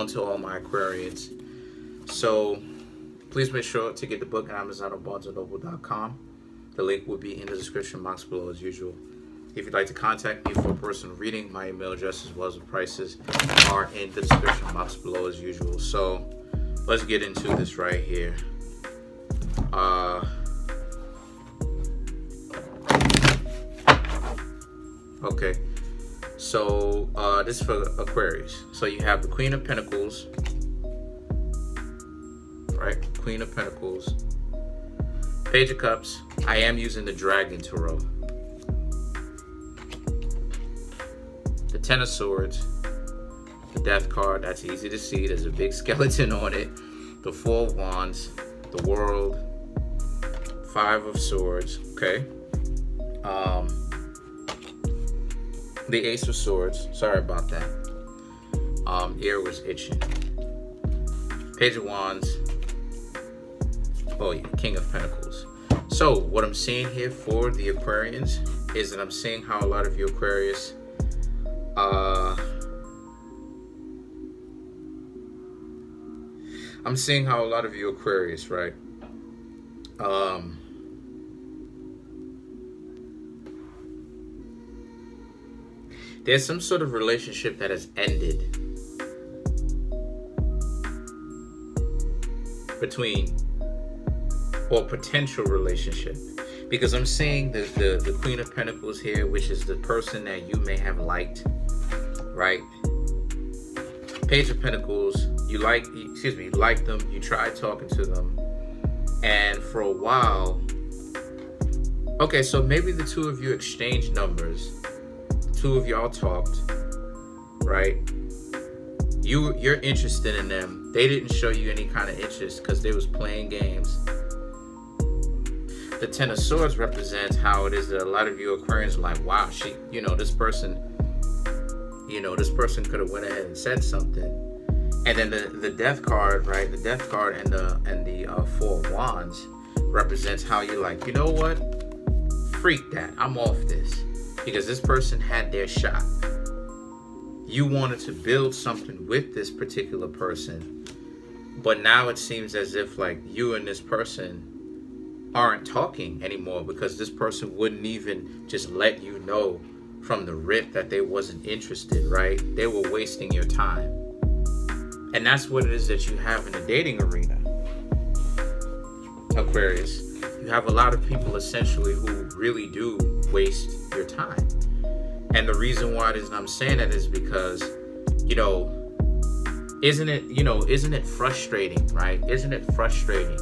on to all my Aquarians. So please make sure to get the book on Amazon or BarnesandNoble.com. The link will be in the description box below as usual. If you'd like to contact me for a personal reading, my email address as well as the prices are in the description box below as usual. So let's get into this right here. Okay, so this is for Aquarius. So you have the Queen of Pentacles, right? Queen of Pentacles, Page of Cups. I am using the Dragon Tarot. The Ten of Swords, the Death card. That's easy to see. There's a big skeleton on it. The Four of Wands, the World, Five of Swords. Okay. The Ace of Swords. Sorry about that. Ear was itching. Page of Wands. Oh yeah, King of Pentacles. So what I'm seeing here for the Aquarians is that I'm seeing how a lot of you Aquarius I'm seeing how a lot of you Aquarius, right? There's some sort of relationship that has ended between, or potential relationship, because I'm seeing the Queen of Pentacles here, which is the person that you may have liked, right? Page of Pentacles, you like them, you tried talking to them, and for a while, okay, so maybe the two of you exchanged numbers, two of y'all talked, right? You're interested in them. They didn't show you any kind of interest because they was playing games. The Ten of Swords represents how it is that a lot of you Aquarians are like, wow, this person could have went ahead and said something. And then the Death card, right? The Death card and the Four of Wands represents how you're like, you know what? Freak that. I'm off this. Because this person had their shot. You wanted to build something with this particular person, but now it seems as if like you and this person aren't talking anymore because this person wouldn't even just let you know from the rip that they wasn't interested, right? They were wasting your time. And that's what it is that you have in the dating arena, Aquarius. You have a lot of people essentially who really do waste your time. And the reason why I'm saying that is because, isn't it frustrating, right? Isn't it frustrating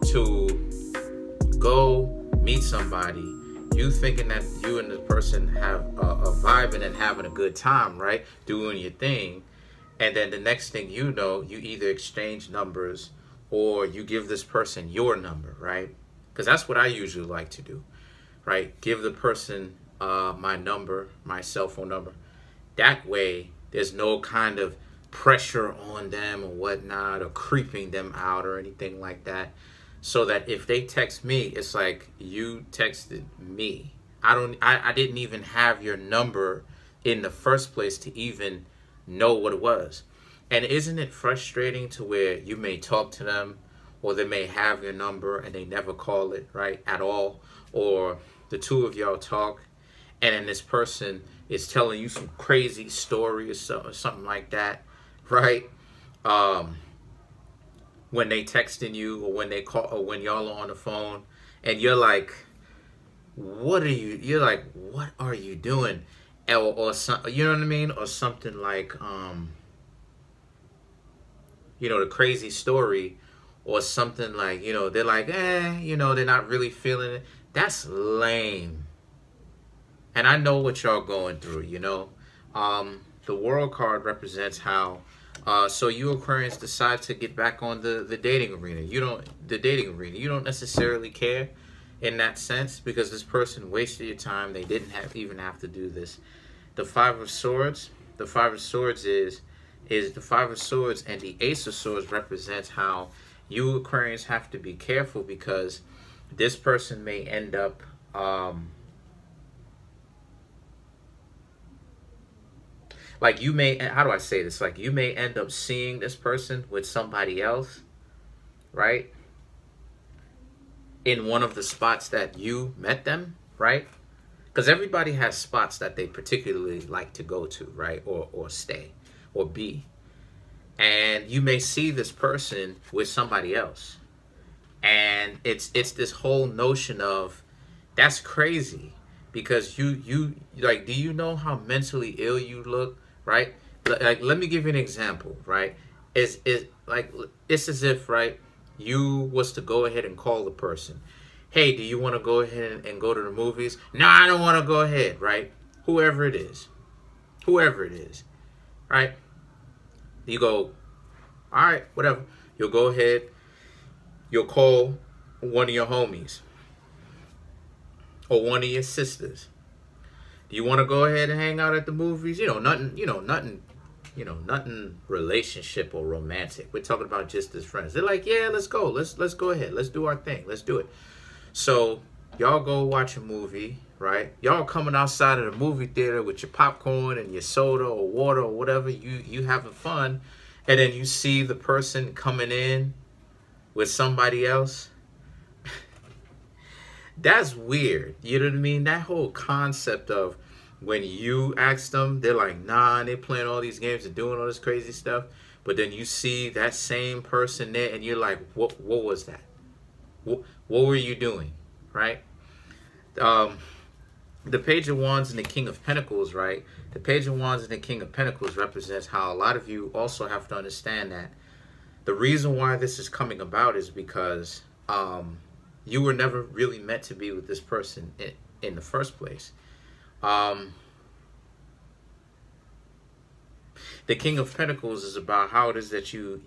to go meet somebody, you thinking that you and this person have a vibing and having a good time, right? Doing your thing. And then the next thing you know, you either exchange numbers or you give this person your number, right? Because that's what I usually like to do, right? Give the person my number, my cell phone number. That way, there's no kind of pressure on them or whatnot, or creeping them out or anything like that. So that if they text me, it's like you texted me. I didn't even have your number in the first place to even know what it was. And isn't it frustrating to where you may talk to them, or they may have your number and they never call it, right, at all, or the two of y'all talk and then this person is telling you some crazy story or something like that, right? When they texting you or when they call or when y'all are on the phone and you're like, what are you doing? Or something, you know what I mean? Or something like, the crazy story, or something like, they're like, they're not really feeling it. That's lame. And I know what y'all going through, The World card represents how, so you Aquarians decide to get back on the dating arena. You don't necessarily care in that sense because this person wasted your time. They didn't even have to do this. The Five of Swords. The Five of Swords is the Five of Swords, and the Ace of Swords represents how you Aquarians have to be careful because this person may end up like you may, how do I say this? Like you may end up seeing this person with somebody else, right? In one of the spots that you met them, right? Because everybody has spots that they particularly like to go to, right? Or stay or be. And you may see this person with somebody else. And it's this whole notion of, that's crazy. Because you like, do you know how mentally ill you look, right? Like, let me give you an example, right? It's as if, right, you was to go ahead and call the person. Hey, do you want to go ahead and go to the movies? No, I don't want to go ahead, right? Whoever it is, right? You go, all right, whatever. You'll go ahead. You'll call one of your homies or one of your sisters. Do you want to go ahead and hang out at the movies? Nothing relationship or romantic. We're talking about just as friends. They're like, yeah, let's go. Let's go ahead. Let's do our thing. Let's do it. So y'all go watch a movie, right? Y'all coming outside of the movie theater with your popcorn and your soda or water or whatever, you having fun, and then you see the person coming in with somebody else. That's weird. You know what I mean? That whole concept of when you ask them, they're like, nah, and they're playing all these games and doing all this crazy stuff. But then you see that same person there and you're like, what was that? What were you doing, right? The Page of Wands and the King of Pentacles, right? The Page of Wands and the King of Pentacles represents how a lot of you also have to understand that the reason why this is coming about is because you were never really meant to be with this person in the first place. The King of Pentacles is about how it is that you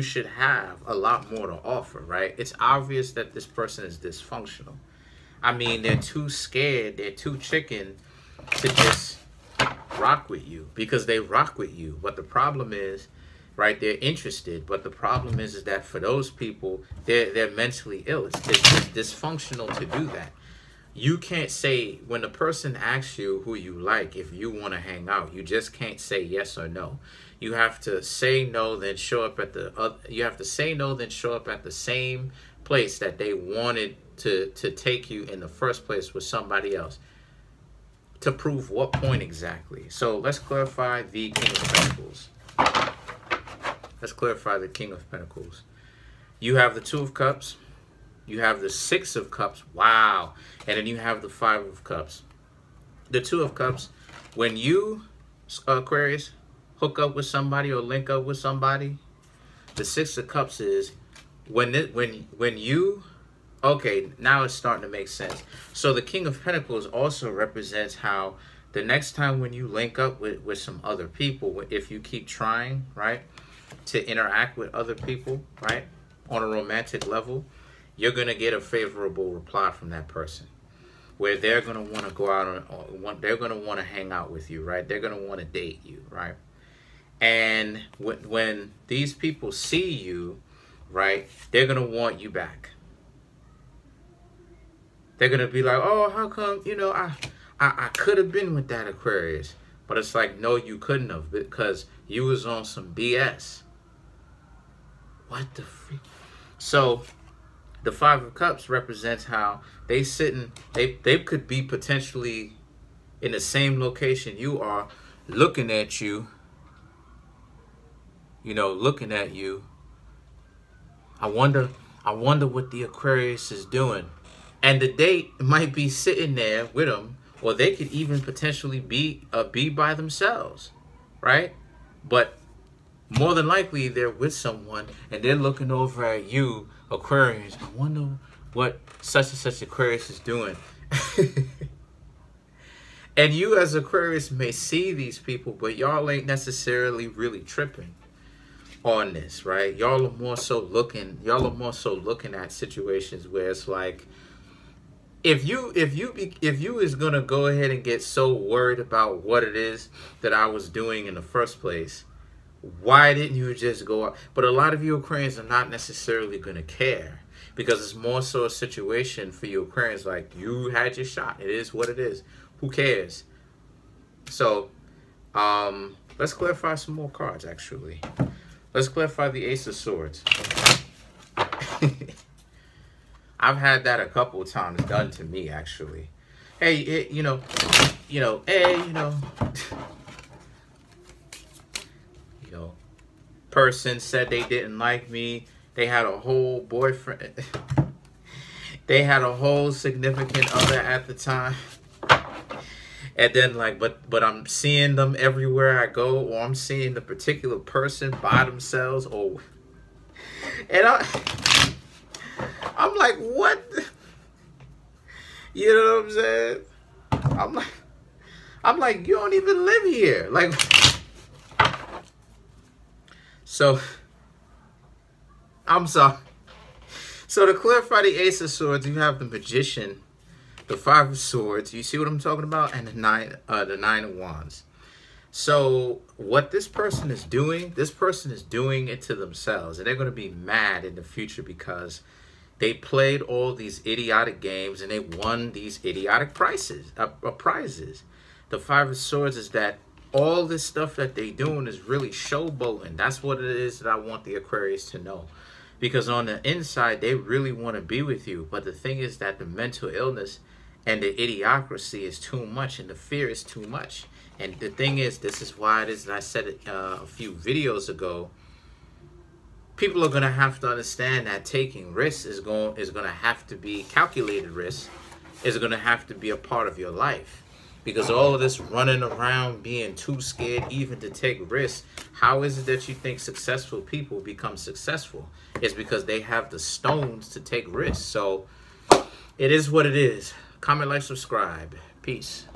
should have a lot more to offer, right? It's obvious that this person is dysfunctional. I mean, they're too scared, they're too chicken to just rock with you, because they rock with you. But the problem is, right, they're interested, but the problem is that for those people, they're mentally ill. It's dysfunctional to do that. You can't say, when the person asks you who you like, if you want to hang out, you just can't say yes or no. You have to say no, then show up at the same place that they wanted to take you in the first place with somebody else. To prove what point exactly? So let's clarify the King of Pentacles. Let's clarify the King of Pentacles. You have the Two of Cups. You have the Six of Cups. Wow. And then you have the Five of Cups. The Two of Cups, when you, Aquarius, hook up with somebody or link up with somebody, the Six of Cups is when you, okay, now it's starting to make sense. So the King of Pentacles also represents how the next time when you link up with some other people, if you keep trying, right, to interact with other people, right, on a romantic level, you're going to get a favorable reply from that person, where they're going to want to go out they're going to want to hang out with you, right? They're going to want to date you, right? And when these people see you, right, they're going to want you back. They're going to be like, oh, how come, I could have been with that Aquarius. But it's like, no, you couldn't have, because you was on some BS. What the freak? So the Five of Cups represents how they could be potentially in the same location you are, looking at you, looking at you. I wonder what the Aquarius is doing. And the date might be sitting there with them, or they could even potentially be by themselves, right? But more than likely, they're with someone, and they're looking over at you, Aquarius. I wonder what such and such Aquarius is doing. And you as Aquarius may see these people, but y'all ain't necessarily really tripping on this, right? Y'all are more so looking at situations where it's like, if you is gonna go ahead and get so worried about what it is that I was doing in the first place, why didn't you just go out? But a lot of you Aquarians are not necessarily gonna care, because it's more so a situation for you Aquarians like, you had your shot. It is what it is. Who cares? So Let's clarify some more cards, actually. Let's clarify the Ace of Swords. I've had that a couple of times done to me, actually. Hey, person said they didn't like me. They had a whole boyfriend. They had a whole significant other at the time. And then like, but I'm seeing them everywhere I go, or I'm seeing the particular person by themselves, and I'm like, what? You know what I'm saying? I'm like, you don't even live here. Like, so I'm sorry. So to clarify the Ace of Swords, you have the Magician, the Five of Swords. You see what I'm talking about? And the Nine of Wands. So what this person is doing it to themselves, and they're going to be mad in the future because they played all these idiotic games and they won these idiotic prizes. The Five of Swords is that all this stuff that they doing is really showboating. That's what it is that I want the Aquarius to know. Because on the inside, they really want to be with you. But the thing is that the mental illness and the idiocracy is too much, and the fear is too much. And the thing is, this is why it is, and I said it a few videos ago, people are going to have to understand that taking risks is going to have to be calculated risks, is going to have to be a part of your life. Because all of this running around being too scared even to take risks, how is it that you think successful people become successful? It's because they have the stones to take risks. So it is what it is. Comment, like, subscribe. Peace.